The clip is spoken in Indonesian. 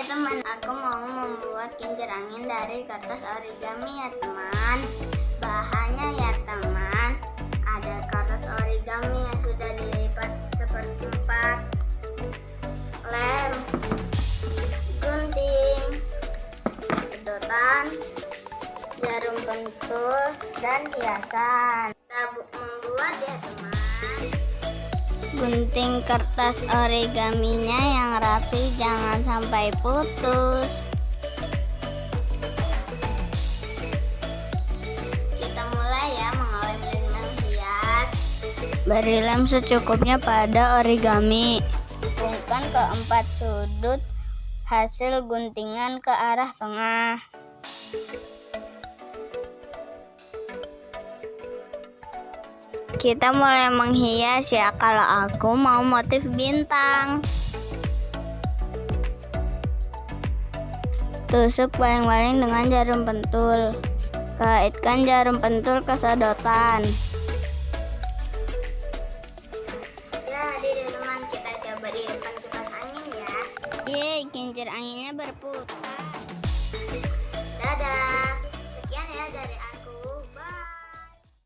teman, aku mau membuat kincir angin dari kertas origami ya teman. Bahannya ya teman, ada kertas origami yang sudah dilipat seperempat, lem, gunting, sedotan, jarum pentul, dan hiasan. Kita membuat ya teman. Gunting kertas origaminya yang rapi, jangan sampai putus. Kita mulai ya mengolem dengan hias. Beri lem secukupnya pada origami. Hubungkan ke 4 sudut hasil guntingan ke arah tengah. Kita mulai menghias ya. Kalau aku mau motif bintang. Tusuk baling-baling dengan jarum pentul. Kaitkan jarum pentul ke sedotan. Ya, adik teman, kita coba di depan kipas angin ya. Yeay, kincir anginnya berputar.